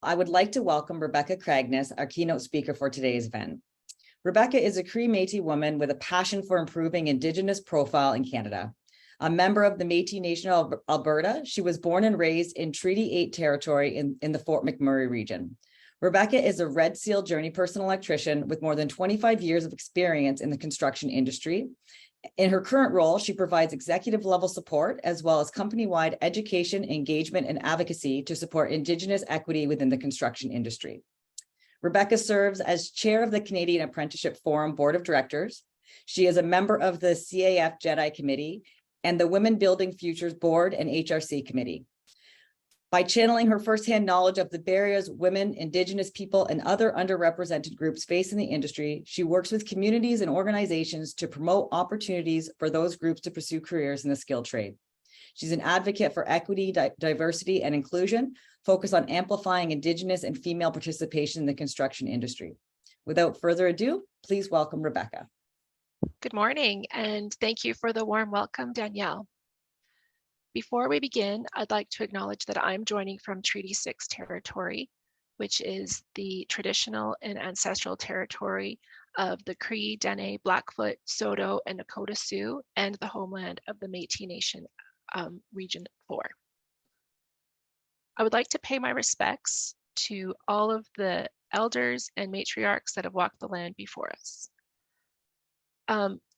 I would like to welcome Rebecca Kragnes, our keynote speaker for today's event. Rebecca is a Cree Mètis woman with a passion for improving Indigenous profile in Canada. A member of the Mètis Nation of Alberta, she was born and raised in Treaty 8 territory in the Fort McMurray region. Rebecca is a Red Seal journeyperson electrician with more than 25 years of experience in the construction industry. In her current role, she provides executive level support as well as company-wide education, engagement, and advocacy to support Indigenous equity within the construction industry. Rebecca serves as chair of the Canadian Apprenticeship Forum Board of Directors. She is a member of the CAF Jedi Committee and the Women Building Futures Board and HRC Committee. By channeling her firsthand knowledge of the barriers women, Indigenous people, and other underrepresented groups face in the industry, she works with communities and organizations to promote opportunities for those groups to pursue careers in the skilled trade. She's an advocate for equity, diversity, and inclusion, focused on amplifying Indigenous and female participation in the construction industry. Without further ado, please welcome Rebecca. Good morning, and thank you for the warm welcome, Danielle. Before we begin, I'd like to acknowledge that I'm joining from Treaty 6 territory, which is the traditional and ancestral territory of the Cree, Dene, Blackfoot, Saulteaux, and Nakota Sioux, and the homeland of the Mètis Nation Region 4. I would like to pay my respects to all of the elders and matriarchs that have walked the land before us.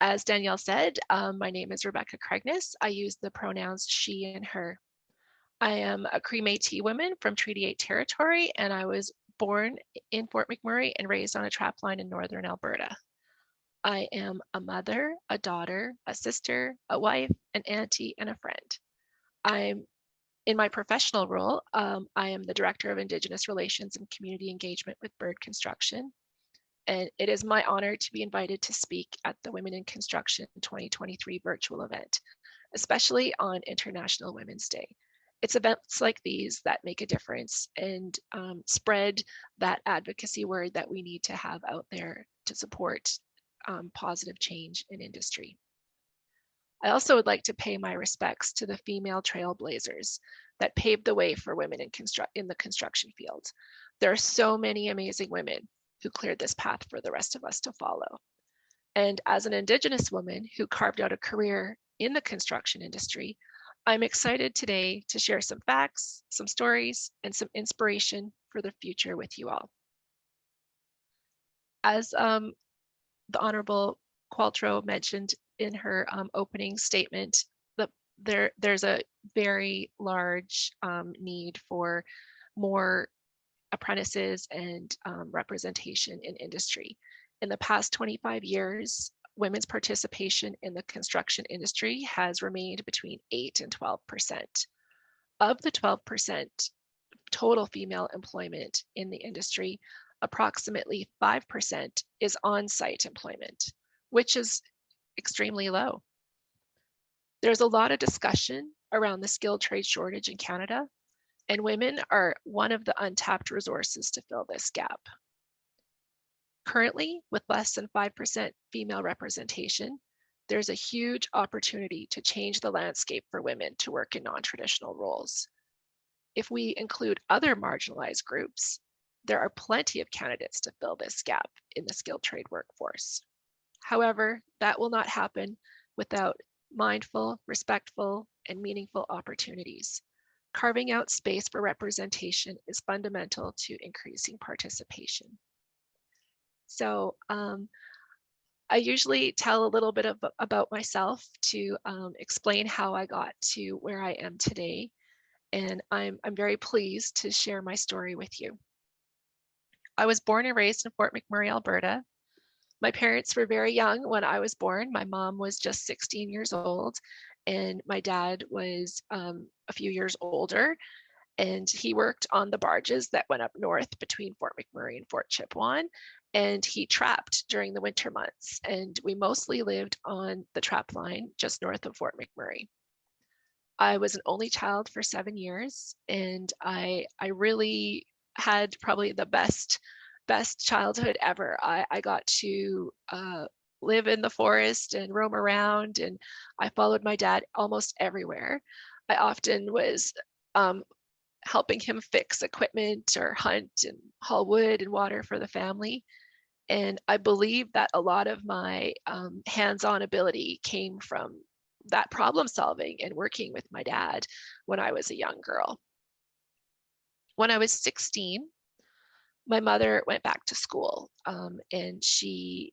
As Danielle said, my name is Rebecca Kragnes. I use the pronouns she and her. I am a Cree Métis woman from Treaty 8 territory, and I was born in Fort McMurray and raised on a trapline in northern Alberta. I am a mother, a daughter, a sister, a wife, an auntie, and a friend. In my professional role, I am the Director of Indigenous Relations and Community Engagement with Bird Construction. And it is my honor to be invited to speak at the Women in Construction 2023 virtual event, especially on International Women's Day. It's events like these that make a difference and spread that advocacy word that we need to have out there to support positive change in industry. I also would like to pay my respects to the female trailblazers that paved the way for women in the construction field. There are so many amazing women who cleared this path for the rest of us to follow. And as an Indigenous woman who carved out a career in the construction industry, I'm excited today to share some facts, some stories, and some inspiration for the future with you all. As the Honorable Qualtrough mentioned in her opening statement, there's a very large need for more apprentices and representation in industry. In the past 25 years, women's participation in the construction industry has remained between 8 and 12%. Of the 12% total female employment in the industry, approximately 5% is on-site employment, which is extremely low. There's a lot of discussion around the skilled trade shortage in Canada, and women are one of the untapped resources to fill this gap. Currently, with less than 5% female representation, there's a huge opportunity to change the landscape for women to work in non-traditional roles. If we include other marginalized groups, there are plenty of candidates to fill this gap in the skilled trade workforce. However, that will not happen without mindful, respectful, and meaningful opportunities. Carving out space for representation is fundamental to increasing participation. So I usually tell a little bit about myself to explain how I got to where I am today. And I'm very pleased to share my story with you. I was born and raised in Fort McMurray, Alberta. My parents were very young when I was born. My mom was just 16 years old, and my dad was a few years older, and he worked on the barges that went up north between Fort McMurray and Fort Chipewyan, and he trapped during the winter months, and we mostly lived on the trap line just north of Fort McMurray. I was an only child for 7 years, and I really had probably the best childhood ever. I got to live in the forest and roam around, and I followed my dad almost everywhere. I often was helping him fix equipment or hunt and haul wood and water for the family. And I believe that a lot of my hands-on ability came from that problem solving and working with my dad when I was a young girl. When I was 16, my mother went back to school and she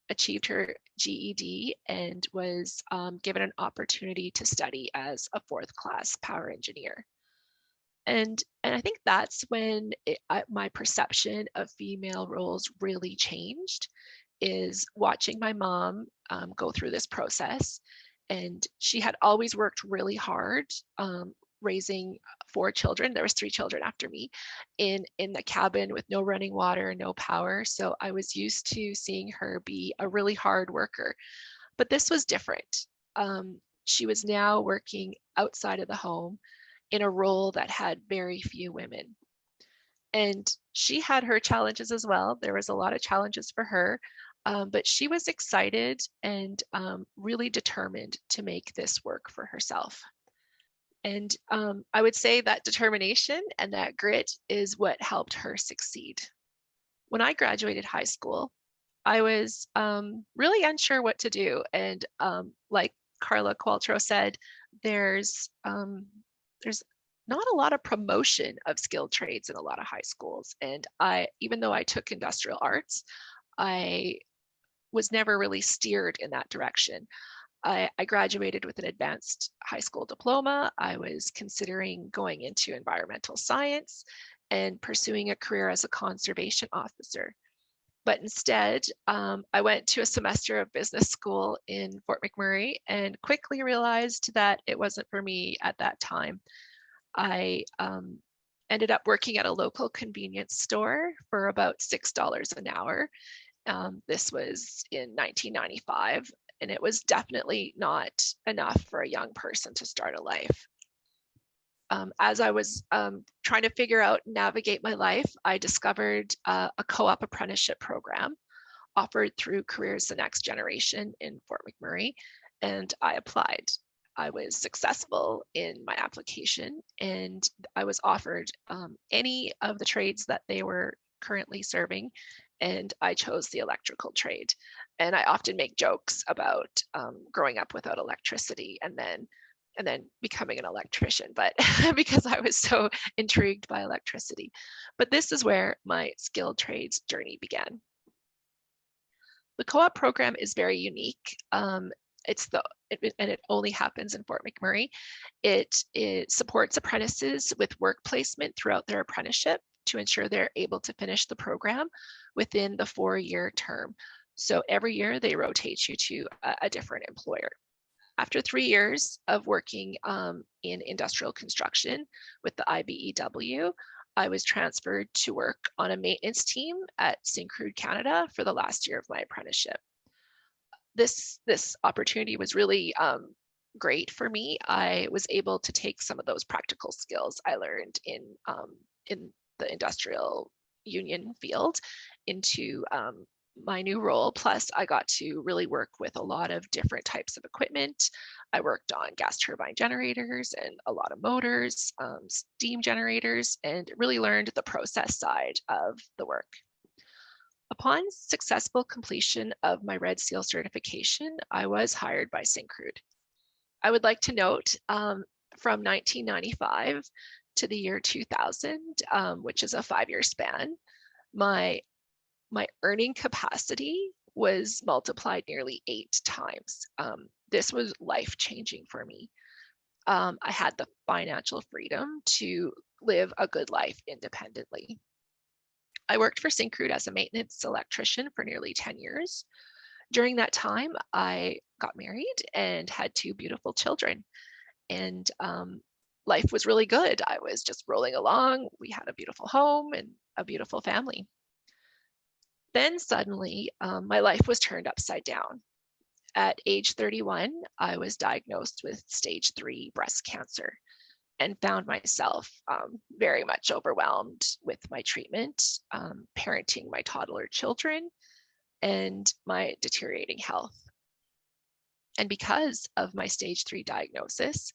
achieved her GED and was given an opportunity to study as a fourth class power engineer. And I think that's when my perception of female roles really changed, is watching my mom go through this process. And she had always worked really hard raising 4 children. There was 3 children after me in the cabin with no running water, no power. So I was used to seeing her be a really hard worker. But this was different. She was now working outside of the home in a role that had very few women. And she had her challenges as well. There was a lot of challenges for her, but she was excited and really determined to make this work for herself. And I would say that determination and that grit is what helped her succeed. When I graduated high school, I was really unsure what to do. And like Carla Qualtrough said, there's not a lot of promotion of skilled trades in a lot of high schools. And even though I took industrial arts, I was never really steered in that direction. I graduated with an advanced high school diploma. I was considering going into environmental science and pursuing a career as a conservation officer. But instead, I went to a semester of business school in Fort McMurray and quickly realized that it wasn't for me at that time. I ended up working at a local convenience store for about $6 an hour. This was in 1995, and it was definitely not enough for a young person to start a life. As I was trying to figure out and navigate my life, I discovered a co-op apprenticeship program offered through Careers the Next Generation in Fort McMurray, and I applied. I was successful in my application, and I was offered any of the trades that they were currently serving, and I chose the electrical trade. And I often make jokes about growing up without electricity and then becoming an electrician, but because I was so intrigued by electricity. But this is where my skilled trades journey began. The co-op program is very unique. And it only happens in Fort McMurray. It supports apprentices with work placement throughout their apprenticeship to ensure they're able to finish the program within the 4-year term. So every year they rotate you to a different employer. After 3 years of working in industrial construction with the IBEW, I was transferred to work on a maintenance team at Syncrude Canada for the last year of my apprenticeship. This opportunity was really great for me. I was able to take some of those practical skills I learned in the industrial union field into my new role. Plus, I got to really work with a lot of different types of equipment. I worked on gas turbine generators and a lot of motors, steam generators, and really learned the process side of the work. Upon successful completion of my Red Seal certification, I was hired by Syncrude. I would like to note from 1995 to the year 2000, which is a 5-year span, my earning capacity was multiplied nearly 8 times. This was life-changing for me. I had the financial freedom to live a good life independently. I worked for Syncrude as a maintenance electrician for nearly 10 years. During that time, I got married and had 2 beautiful children. And life was really good. I was just rolling along. We had a beautiful home and a beautiful family. Then suddenly, my life was turned upside down. At age 31, I was diagnosed with stage 3 breast cancer and found myself very much overwhelmed with my treatment, parenting my toddler children, and my deteriorating health. And because of my stage 3 diagnosis,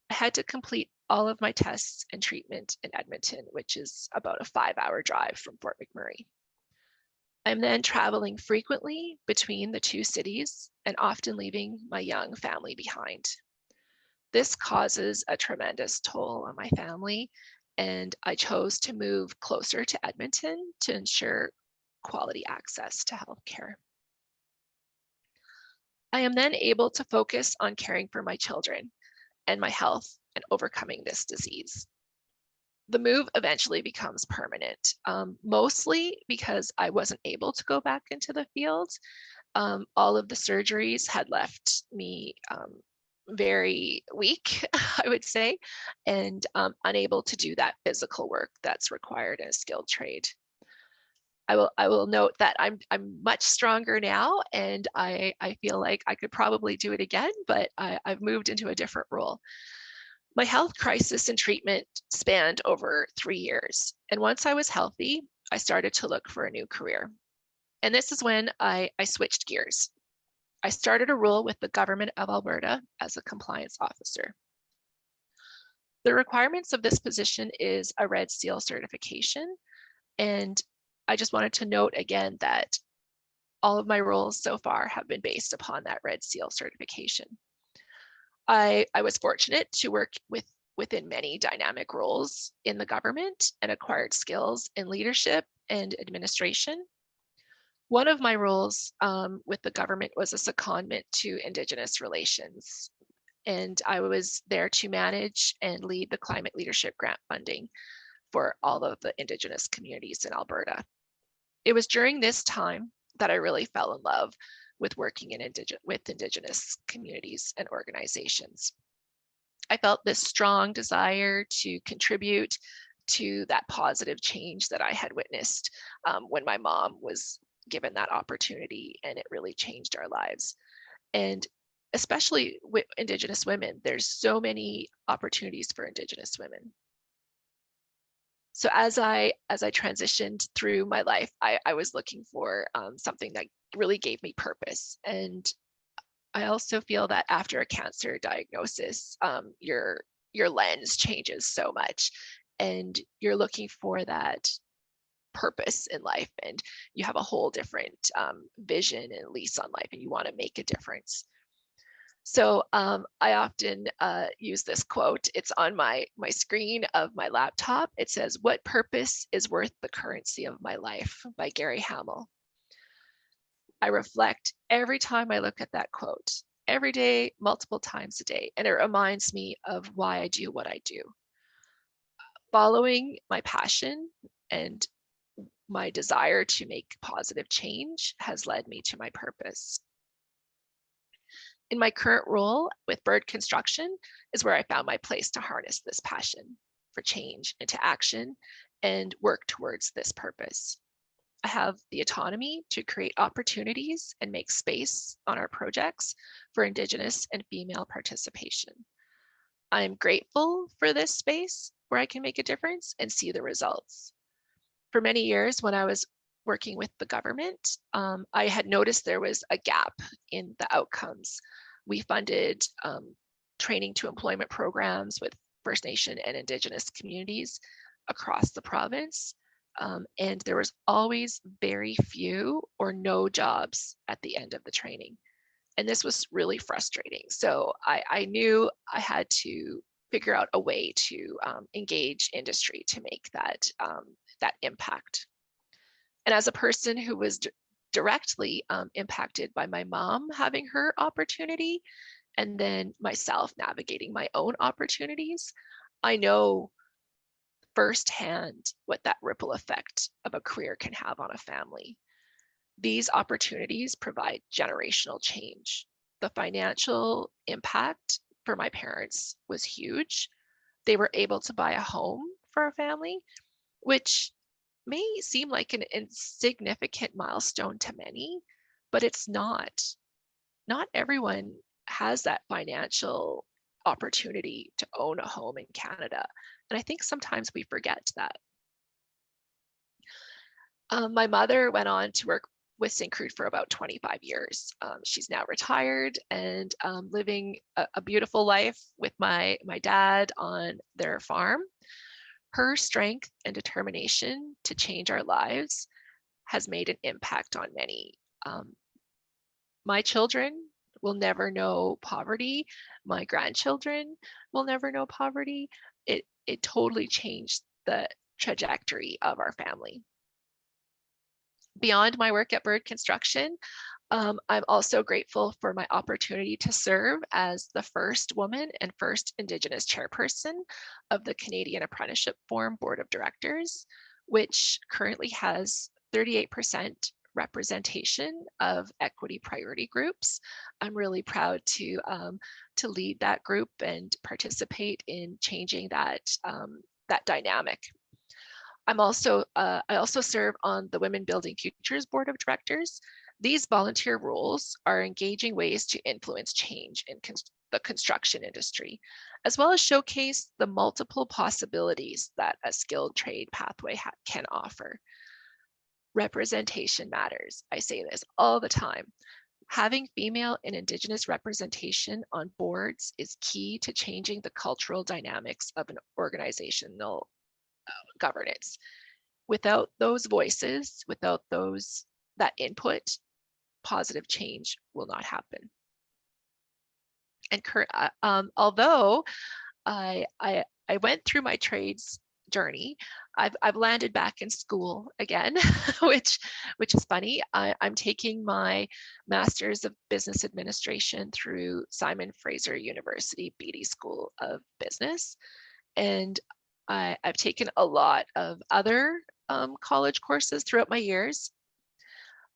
I had to complete all of my tests and treatment in Edmonton, which is about a 5-hour drive from Fort McMurray. I'm then traveling frequently between the two cities and often leaving my young family behind. This causes a tremendous toll on my family, and I chose to move closer to Edmonton to ensure quality access to healthcare. I am then able to focus on caring for my children and my health and overcoming this disease. The move eventually becomes permanent, mostly because I wasn't able to go back into the field. All of the surgeries had left me very weak, I would say, and unable to do that physical work that's required in a skilled trade. I will note that I'm much stronger now, and I feel like I could probably do it again, but I've moved into a different role. My health crisis and treatment spanned over 3 years, and once I was healthy, I started to look for a new career. And this is when I switched gears. I started a role with the government of Alberta as a compliance officer. The requirements of this position is a Red Seal certification, and I just wanted to note again that all of my roles so far have been based upon that Red Seal certification. I was fortunate to work within many dynamic roles in the government and acquired skills in leadership and administration. One of my roles with the government was a secondment to Indigenous relations, and I was there to manage and lead the climate leadership grant funding for all of the Indigenous communities in Alberta. It was during this time that I really fell in love with working with Indigenous communities and organizations. I felt this strong desire to contribute to that positive change that I had witnessed when my mom was given that opportunity, and it really changed our lives. And especially with Indigenous women, there's so many opportunities for Indigenous women. So as I transitioned through my life, I was looking for something that really gave me purpose. And I also feel that after a cancer diagnosis, your lens changes so much, and you're looking for that purpose in life, and you have a whole different vision and lease on life, and you want to make a difference. So I often use this quote. It's on my screen of my laptop. It says, "What purpose is worth the currency of my life?" by Gary Hamel. I reflect every time I look at that quote, every day, multiple times a day, and it reminds me of why I do what I do. Following my passion and my desire to make positive change has led me to my purpose. In my current role with bird construction is where I found my place to harness this passion for change into action and work towards this purpose. I have the autonomy to create opportunities and make space on our projects for Indigenous and female participation. I am grateful for this space where I can make a difference and see the results. For many years, when I was working with the government, I had noticed there was a gap in the outcomes. We funded training to employment programs with First Nation and Indigenous communities across the province, and there was always very few or no jobs at the end of the training. And this was really frustrating. So I knew I had to figure out a way to engage industry to make that impact. And as a person who was directly impacted by my mom having her opportunity, and then myself navigating my own opportunities, I know firsthand what that ripple effect of a career can have on a family. These opportunities provide generational change. The financial impact for my parents was huge. They were able to buy a home for our family, which may seem like an insignificant milestone to many, but it's not. Not everyone has that financial opportunity to own a home in Canada. And I think sometimes we forget that. My mother went on to work with Syncrude for about 25 years. She's now retired and living a beautiful life with my dad on their farm. Her strength and determination to change our lives has made an impact on many. My children will never know poverty. My grandchildren will never know poverty. It totally changed the trajectory of our family. Beyond my work at Bird Construction, I'm also grateful for my opportunity to serve as the first woman and first Indigenous chairperson of the Canadian Apprenticeship Forum Board of Directors, which currently has 38% representation of equity priority groups. I'm really proud to lead that group and participate in changing that dynamic. I also serve on the Women Building Futures Board of Directors. These volunteer roles are engaging ways to influence change in the construction industry, as well as showcase the multiple possibilities that a skilled trade pathway can offer. Representation matters. I say this all the time. Having female and Indigenous representation on boards is key to changing the cultural dynamics of an organizational governance. Without those voices, without that input, positive change will not happen. And although I went through my trades journey, I've landed back in school again, which is funny. I'm taking my Master's of Business Administration through Simon Fraser University Beatty School of Business, and I've taken a lot of other college courses throughout my years,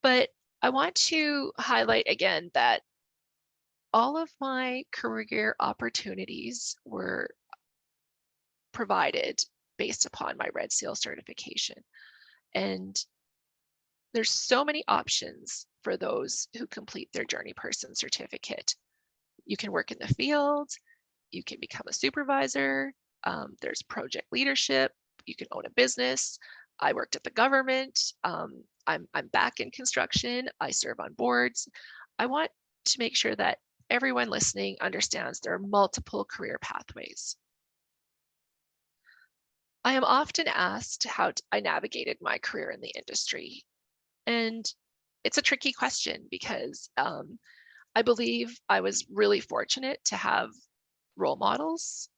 but I want to highlight again that all of my career opportunities were provided based upon my Red Seal certification. And there's so many options for those who complete their Journey Person certificate. You can work in the field, you can become a supervisor, there's project leadership, you can own a business. I worked at the government, I'm back in construction, I serve on boards. I want to make sure that everyone listening understands there are multiple career pathways. I am often asked how I navigated my career in the industry. And it's a tricky question because I believe I was really fortunate to have role models.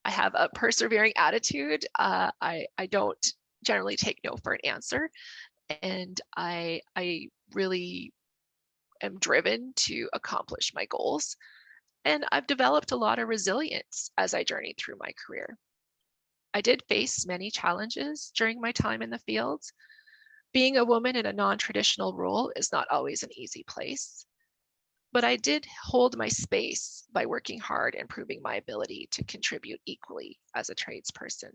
I have a persevering attitude. I don't generally take no for an answer. And I really am driven to accomplish my goals. And I've developed a lot of resilience as I journeyed through my career. I did face many challenges during my time in the field. Being a woman in a non-traditional role is not always an easy place, but I did hold my space by working hard and proving my ability to contribute equally as a tradesperson.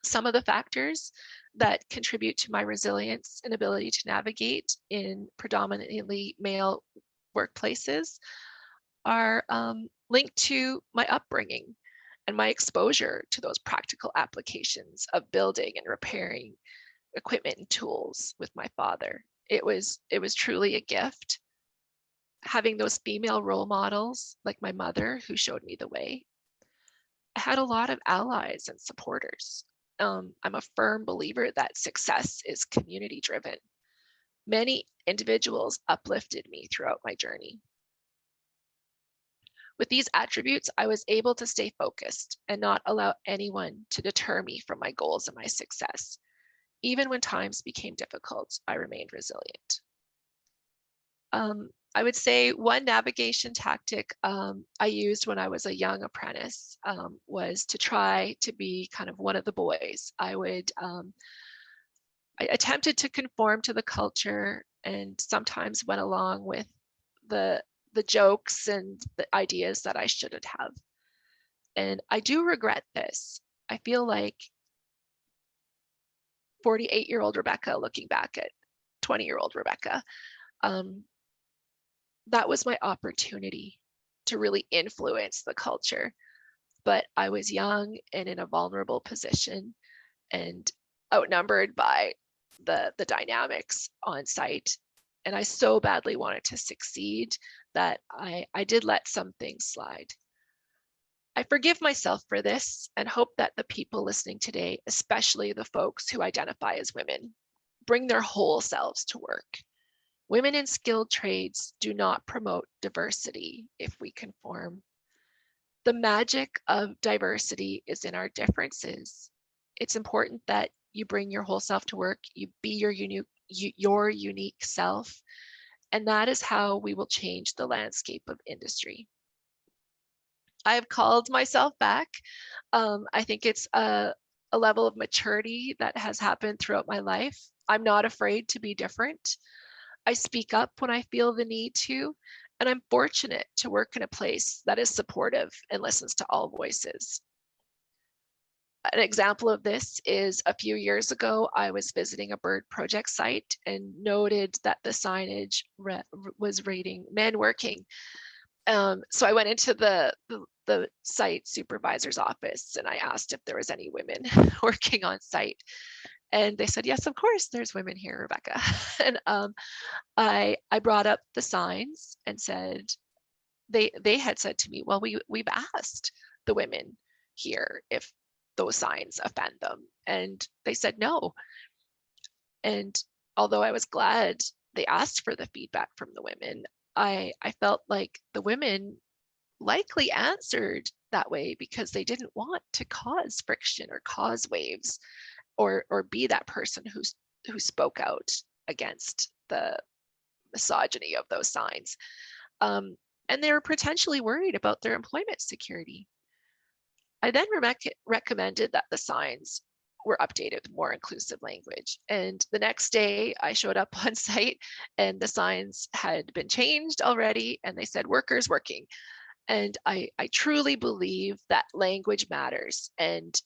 Some of the factors that contribute to my resilience and ability to navigate in predominantly male workplaces are linked to my upbringing and my exposure to those practical applications of building and repairing equipment and tools with my father. It was truly a gift. Having those female role models like my mother who showed me the way. I had a lot of allies and supporters. I'm a firm believer that success is community driven. Many individuals uplifted me throughout my journey. With these attributes, I was able to stay focused and not allow anyone to deter me from my goals and my success. Even when times became difficult, I remained resilient. I would say one navigation tactic I used when I was a young apprentice was to try to be kind of one of the boys. I attempted to conform to the culture and sometimes went along with the jokes and the ideas that I shouldn't have. And I do regret this. I feel like 48-year-old Rebecca looking back at 20-year-old Rebecca, that was my opportunity to really influence the culture. But I was young and in a vulnerable position and outnumbered by the dynamics on site. And I so badly wanted to succeed that I did let some things slide. I forgive myself for this and hope that the people listening today, especially the folks who identify as women, bring their whole selves to work. Women in skilled trades do not promote diversity if we conform. The magic of diversity is in our differences. It's important that you bring your whole self to work, you be your unique self, and that is how we will change the landscape of industry. I have called myself back. I think it's a level of maturity that has happened throughout my life. I'm not afraid to be different. I speak up when I feel the need to, and I'm fortunate to work in a place that is supportive and listens to all voices. An example of this is a few years ago, I was visiting a bird project site and noted that the signage was rating men working. So I went into the site supervisor's office and I asked if there was any women working on site. And they said, yes, of course, there's women here, Rebecca. And I brought up the signs and said, they had said to me, well, we've asked the women here if those signs offend them. And they said no. And although I was glad they asked for the feedback from the women, I felt like the women likely answered that way because they didn't want to cause friction or cause waves or be that person who spoke out against the misogyny of those signs. And they were potentially worried about their employment security. I then recommended that the signs were updated with more inclusive language. And the next day I showed up on site and the signs had been changed already and they said workers working. And I truly believe that language matters, and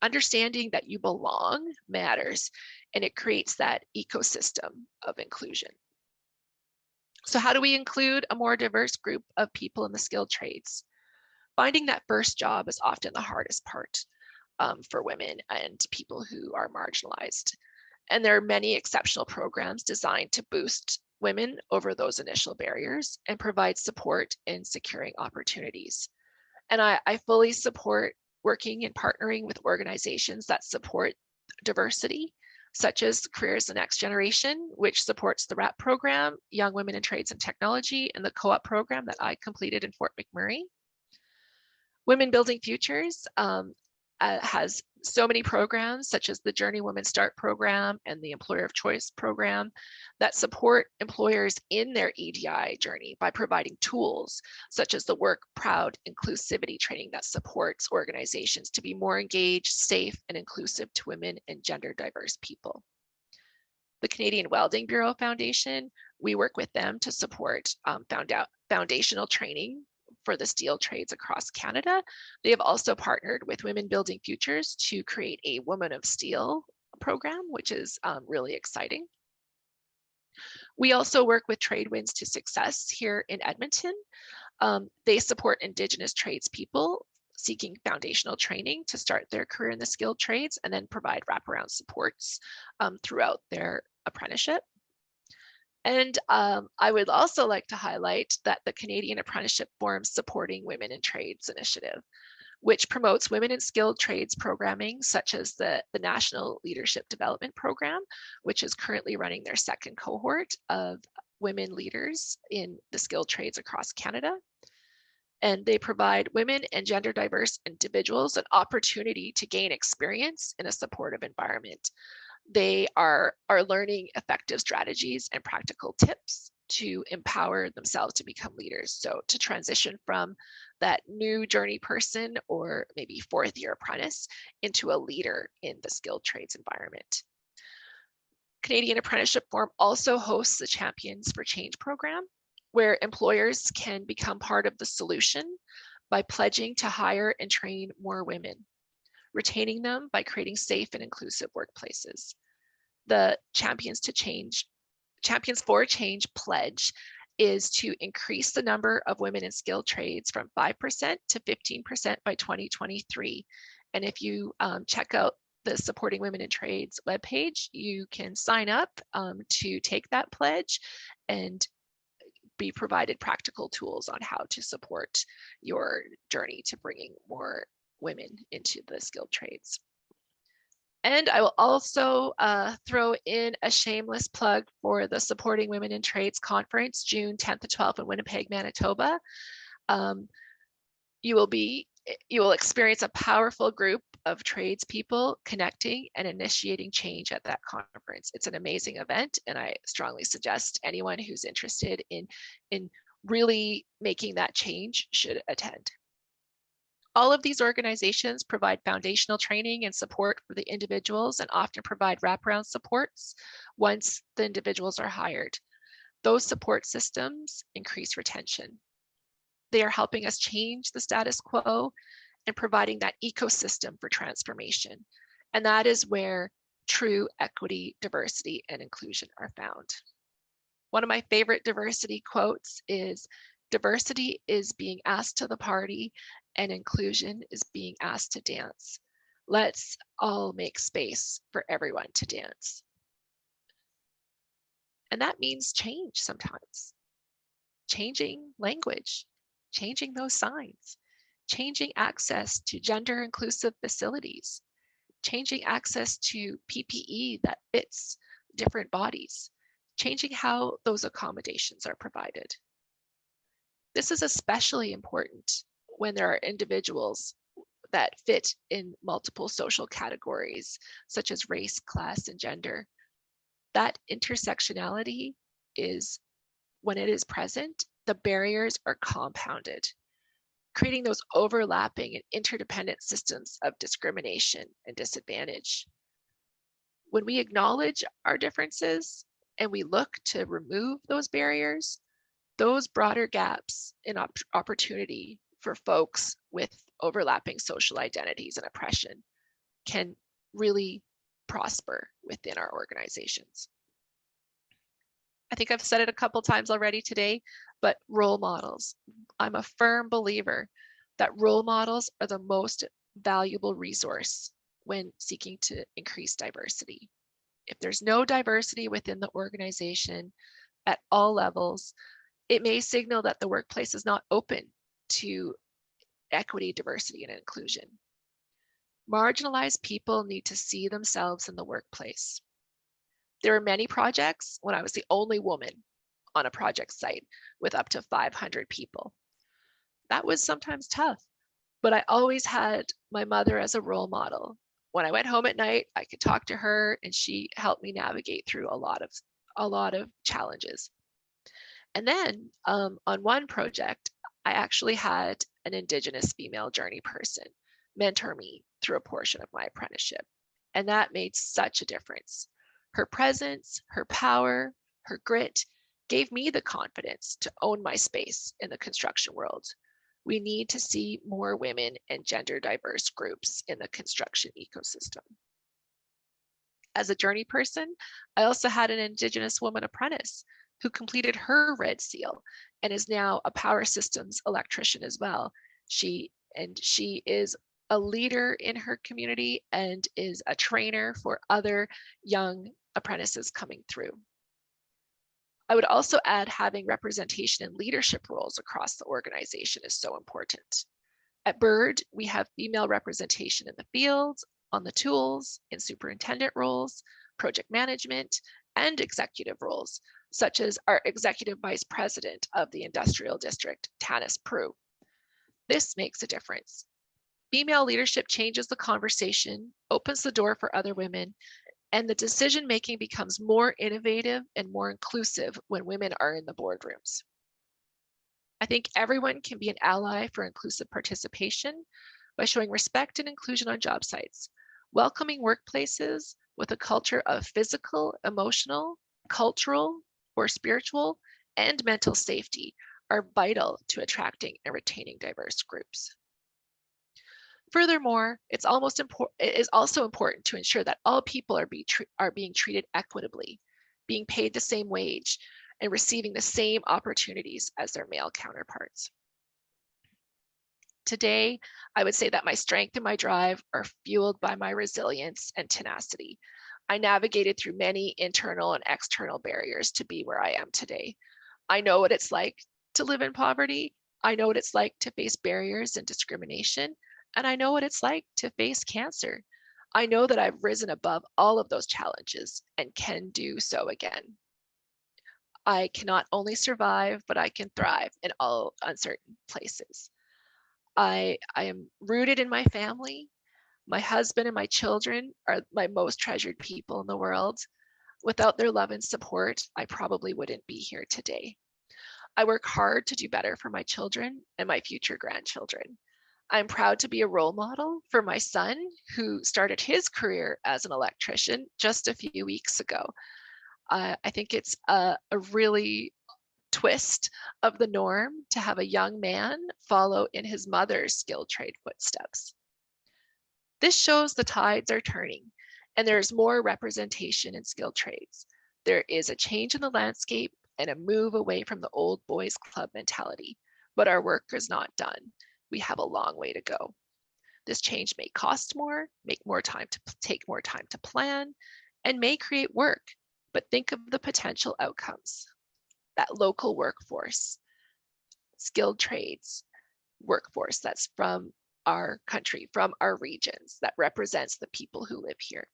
understanding that you belong matters, and it creates that ecosystem of inclusion. So how do we include a more diverse group of people in the skilled trades? Finding that first job is often the hardest part for women and people who are marginalized. And there are many exceptional programs designed to boost women over those initial barriers and provide support in securing opportunities. And I fully support working and partnering with organizations that support diversity, such as Careers the Next Generation, which supports the RAP program, Young Women in Trades and Technology, and the co-op program that I completed in Fort McMurray. Women Building Futures has so many programs, such as the Journey Women Start program and the Employer of Choice program, that support employers in their EDI journey by providing tools such as the Work Proud inclusivity training that supports organizations to be more engaged, safe, and inclusive to women and gender diverse people. The Canadian Welding Bureau Foundation, we work with them to support foundational training for the steel trades across Canada. They have also partnered with Women Building Futures to create a Woman of Steel program, which is really exciting. We also work with Trade Winds to Success here in Edmonton. They support Indigenous tradespeople seeking foundational training to start their career in the skilled trades and then provide wraparound supports throughout their apprenticeship. And I would also like to highlight that the Canadian Apprenticeship Forum Supporting Women in Trades initiative, which promotes women in skilled trades programming, such as the National Leadership Development Program, which is currently running their second cohort of women leaders in the skilled trades across Canada. And they provide women and gender diverse individuals an opportunity to gain experience in a supportive environment. They are learning effective strategies and practical tips to empower themselves to become leaders. So to transition from that new journey person or maybe fourth year apprentice into a leader in the skilled trades environment. Canadian Apprenticeship Forum also hosts the Champions for Change program, where employers can become part of the solution by pledging to hire and train more women, retaining them by creating safe and inclusive workplaces. The Champions for Change pledge is to increase the number of women in skilled trades from 5% to 15% by 2023. And if you check out the Supporting Women in Trades webpage, you can sign up to take that pledge and be provided practical tools on how to support your journey to bringing more women into the skilled trades. And I will also throw in a shameless plug for the Supporting Women in Trades conference, June 10th to 12th in Winnipeg, Manitoba. You will experience a powerful group of tradespeople connecting and initiating change at that conference. It's an amazing event, and I strongly suggest anyone who's interested in really making that change should attend. All of these organizations provide foundational training and support for the individuals and often provide wraparound supports once the individuals are hired. Those support systems increase retention. They are helping us change the status quo and providing that ecosystem for transformation. And that is where true equity, diversity, and inclusion are found. One of my favorite diversity quotes is, "Diversity is being asked to the party and inclusion is being asked to dance. Let's all make space for everyone to dance." And that means change sometimes. Changing language, changing those signs, changing access to gender inclusive facilities, changing access to PPE that fits different bodies, changing how those accommodations are provided. This is especially important when there are individuals that fit in multiple social categories, such as race, class, and gender. That intersectionality is, when it is present, the barriers are compounded, creating those overlapping and interdependent systems of discrimination and disadvantage. When we acknowledge our differences and we look to remove those barriers, those broader gaps in opportunity for folks with overlapping social identities and oppression can really prosper within our organizations. I think I've said it a couple times already today, but role models. I'm a firm believer that role models are the most valuable resource when seeking to increase diversity. If there's no diversity within the organization at all levels, it may signal that the workplace is not open to equity, diversity, and inclusion. Marginalized people need to see themselves in the workplace. There were many projects when I was the only woman on a project site with up to 500 people. That was sometimes tough, but I always had my mother as a role model. When I went home at night, I could talk to her and she helped me navigate through a lot of challenges. And then on one project, I actually had an Indigenous female journey person mentor me through a portion of my apprenticeship. And that made such a difference. Her presence, her power, her grit gave me the confidence to own my space in the construction world. We need to see more women and gender diverse groups in the construction ecosystem. As a journey person, I also had an Indigenous woman apprentice who completed her Red Seal and is now a power systems electrician as well. She is a leader in her community and is a trainer for other young apprentices coming through. I would also add having representation in leadership roles across the organization is so important. At Bird, we have female representation in the field, on the tools, in superintendent roles, project management, and executive roles, such as our executive vice president of the industrial district, Tanis Prue. This makes a difference. Female leadership changes the conversation, opens the door for other women, and the decision-making becomes more innovative and more inclusive when women are in the boardrooms. I think everyone can be an ally for inclusive participation by showing respect and inclusion on job sites, welcoming workplaces with a culture of physical, emotional, cultural, or spiritual, and mental safety are vital to attracting and retaining diverse groups. Furthermore, it is also important to ensure that all people are being treated equitably, being paid the same wage, and receiving the same opportunities as their male counterparts. Today, I would say that my strength and my drive are fueled by my resilience and tenacity. I navigated through many internal and external barriers to be where I am today. I know what it's like to live in poverty. I know what it's like to face barriers and discrimination. And I know what it's like to face cancer. I know that I've risen above all of those challenges and can do so again. I can not only survive, but I can thrive in all uncertain places. I am rooted in my family. My husband and my children are my most treasured people in the world. Without their love and support, I probably wouldn't be here today. I work hard to do better for my children and my future grandchildren. I'm proud to be a role model for my son, who started his career as an electrician just a few weeks ago. I think it's a really twist of the norm to have a young man follow in his mother's skilled trade footsteps. This shows the tides are turning and there's more representation in skilled trades. There is a change in the landscape and a move away from the old boys club mentality, but our work is not done. We have a long way to go. This change may cost more, take more time to plan, and may create work, but think of the potential outcomes. That local workforce, skilled trades workforce that's from our country, from our regions, that represents the people who live here.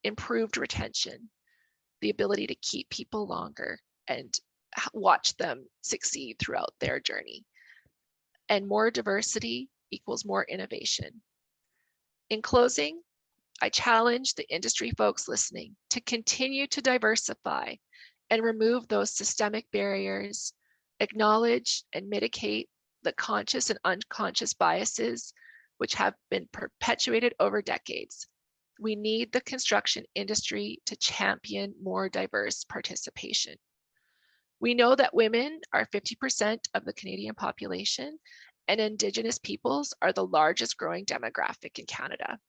Improved retention, the ability to keep people longer and watch them succeed throughout their journey. And more diversity equals more innovation. In closing, I challenge the industry folks listening to continue to diversify and remove those systemic barriers, acknowledge and mitigate the conscious and unconscious biases which have been perpetuated over decades. We need the construction industry to champion more diverse participation. We know that women are 50% of the Canadian population, and Indigenous peoples are the largest growing demographic in Canada.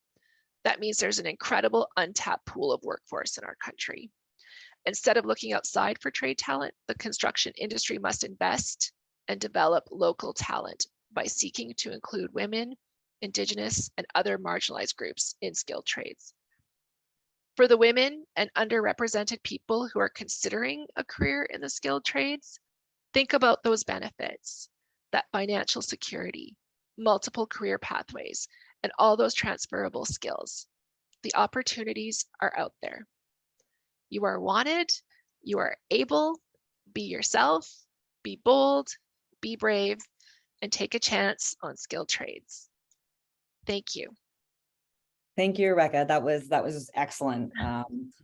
That means there's an incredible untapped pool of workforce in our country. Instead of looking outside for trade talent, the construction industry must invest and develop local talent by seeking to include women, Indigenous, and other marginalized groups in skilled trades. For the women and underrepresented people who are considering a career in the skilled trades, think about those benefits, that financial security, multiple career pathways, and all those transferable skills. The opportunities are out there. You are wanted, you are able, be yourself, be bold, be brave, and take a chance on skilled trades. Thank you. Thank you, Rebecca. That was excellent.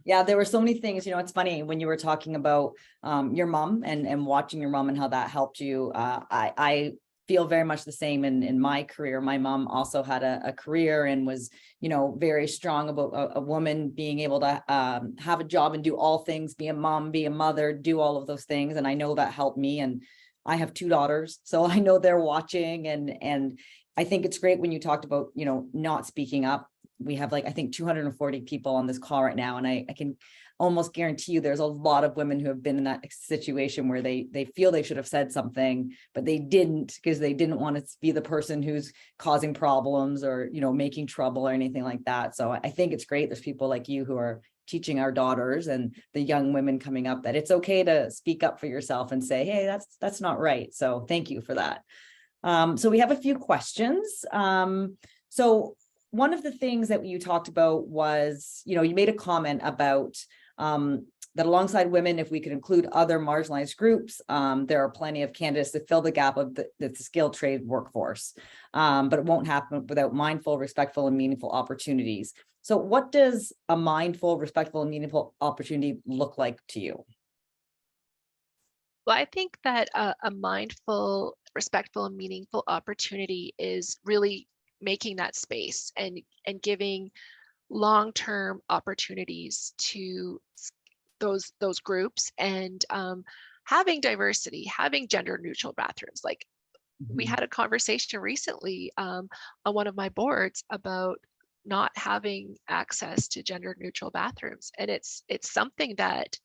Yeah, there were so many things. It's funny when you were talking about your mom and watching your mom and how that helped you. I feel very much the same in my career. My mom also had a career and was, very strong about a woman being able to have a job and do all things, be a mom, be a mother, do all of those things. And I know that helped me. And I have 2 daughters, so I know they're watching. And I think it's great when you talked about, not speaking up. We have I think 240 people on this call right now. And I can almost guarantee you there's a lot of women who have been in that situation where they feel they should have said something, but they didn't because they didn't want to be the person who's causing problems or, making trouble or anything like that. So I think it's great. There's people like you who are teaching our daughters and the young women coming up that it's okay to speak up for yourself and say, hey, that's not right. So thank you for that. So we have a few questions. So one of the things that you talked about was, you made a comment about that alongside women, if we could include other marginalized groups, there are plenty of candidates to fill the gap of the skilled trade workforce, but it won't happen without mindful, respectful, and meaningful opportunities. So what does a mindful, respectful, and meaningful opportunity look like to you? Well, I think that a mindful, respectful, and meaningful opportunity is really making that space and giving long-term opportunities to those groups and having diversity, having gender-neutral bathrooms. We had a conversation recently on one of my boards about not having access to gender-neutral bathrooms, and it's something that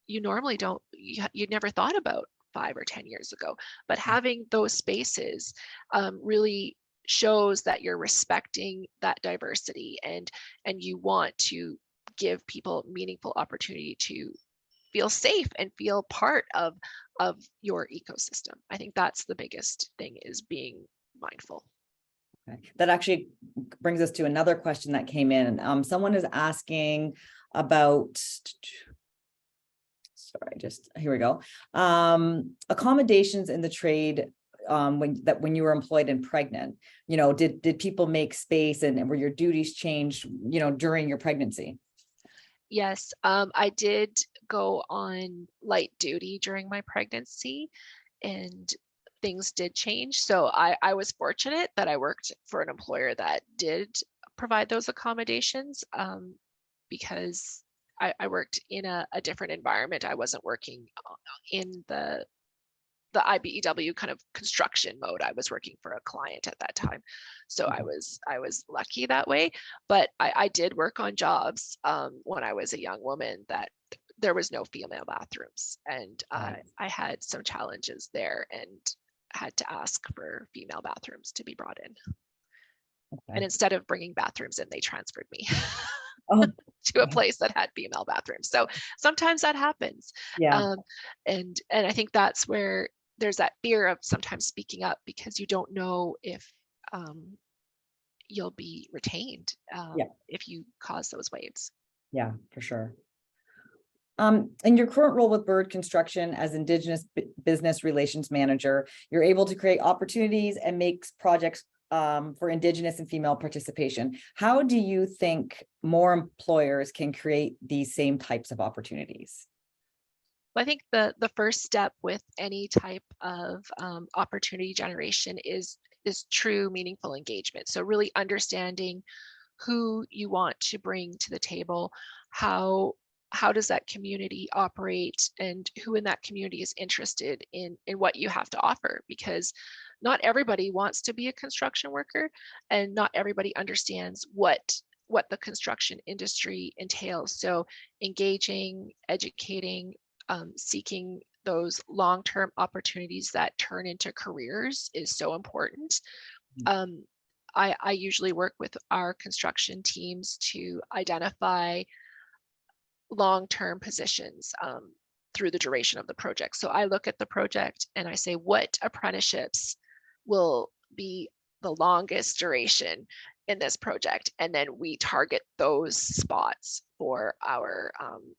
you normally don't, you'd never thought about 5 or 10 years ago. But having those spaces really shows that you're respecting that diversity and you want to give people meaningful opportunity to feel safe and feel part of your ecosystem. I think that's the biggest thing, is being mindful. Okay. That actually brings us to another question that came in. Someone is asking about, here we go. Accommodations in the trade when you were employed and pregnant, did people make space and were your duties changed, during your pregnancy? Yes, I did go on light duty during my pregnancy, and things did change. So I was fortunate that I worked for an employer that did provide those accommodations, because I worked in a different environment. I wasn't working in the IBEW kind of construction mode. I was working for a client at that time. So I was lucky that way. But I did work on jobs when I was a young woman that there was no female bathrooms. And I had some challenges there and had to ask for female bathrooms to be brought in. Okay. And instead of bringing bathrooms in, they transferred me to a place that had female bathrooms. So sometimes that happens. Yeah. And I think that's where there's that fear of sometimes speaking up, because you don't know if you'll be retained if you cause those waves. Yeah, for sure. In your current role with Bird Construction as Indigenous Business Relations Manager, you're able to create opportunities and make projects for Indigenous and female participation. How do you think more employers can create these same types of opportunities? Well, I think the first step with any type of opportunity generation is true meaningful engagement. So really understanding who you want to bring to the table, how does that community operate, and who in that community is interested in what you have to offer, because not everybody wants to be a construction worker, and not everybody understands what the construction industry entails. So engaging, educating, seeking those long-term opportunities that turn into careers is so important. I usually work with our construction teams to identify long-term positions through the duration of the project. So I look at the project and I say, what apprenticeships will be the longest duration in this project? And then we target those spots for our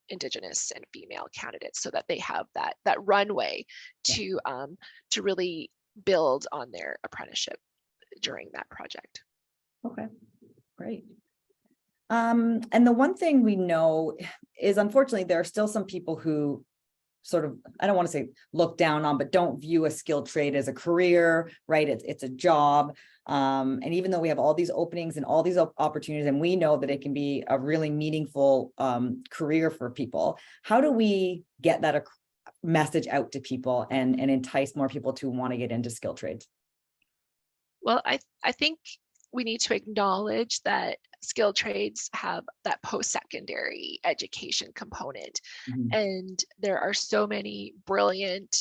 Indigenous and female candidates, so that they have that runway to really build on their apprenticeship during that project. Okay, great. And the one thing we know is, unfortunately, there are still some people who sort of, I don't want to say look down on, but don't view a skilled trade as a career, right? It's a job. And even though we have all these openings and all these opportunities, and we know that it can be a really meaningful career for people, how do we get that message out to people and entice more people to want to get into skilled trades? Well, I think we need to acknowledge that skilled trades have that post-secondary education component. Mm-hmm. And there are so many brilliant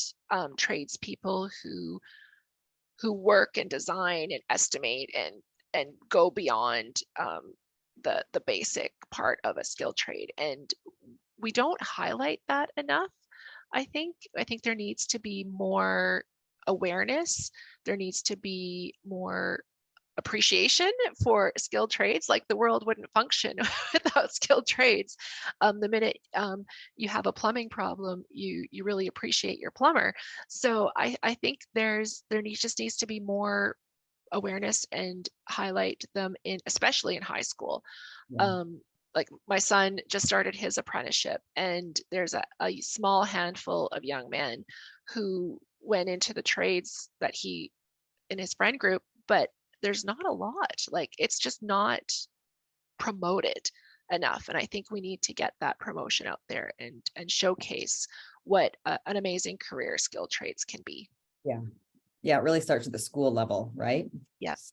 tradespeople who work and design and estimate and go beyond the basic part of a skilled trade. And we don't highlight that enough. I think there needs to be more awareness. There needs to be more appreciation for skilled trades. Like, the world wouldn't function without skilled trades. The minute you have a plumbing problem, you really appreciate your plumber. So I think there just needs to be more awareness and highlight them especially in high school. Yeah. Like, my son just started his apprenticeship, and there's a small handful of young men who went into the trades that he in his friend group, but there's not a lot. Like, it's just not promoted enough. And I think we need to get that promotion out there and showcase what an amazing career skilled trades can be. Yeah. Yeah, it really starts at the school level, right? Yes.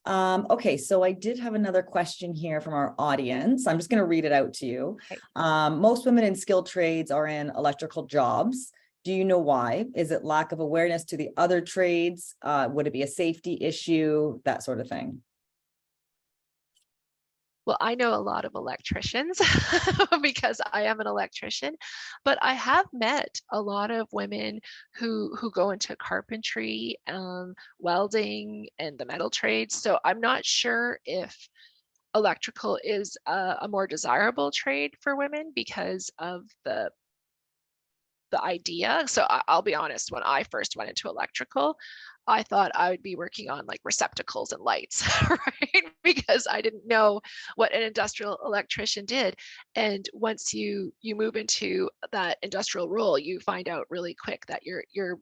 Okay, so I did have another question here from our audience. I'm just going to read it out to you. Okay. Most women in skilled trades are in electrical jobs. Do you know why? Is it lack of awareness to the other trades? Would it be a safety issue? That sort of thing. Well, I know a lot of electricians because I am an electrician, but I have met a lot of women who go into carpentry, welding, and the metal trades. So I'm not sure if electrical is a more desirable trade for women because of the idea. So I'll be honest, when I first went into electrical, I thought I would be working on like receptacles and lights, right? Because I didn't know what an industrial electrician did. And once you move into that industrial role, you find out really quick that you're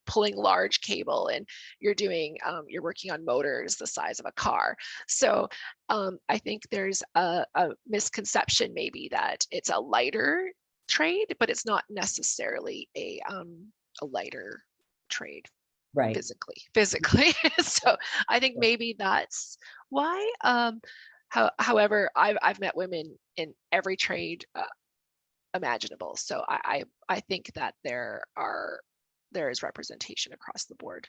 pulling large cable and you're doing you're working on motors the size of a car. So I think there's a misconception maybe that it's a lighter trade, but it's not necessarily a lighter trade Right. physically. So I think maybe that's why. However, I've met women in every trade imaginable. So I think that there is representation across the board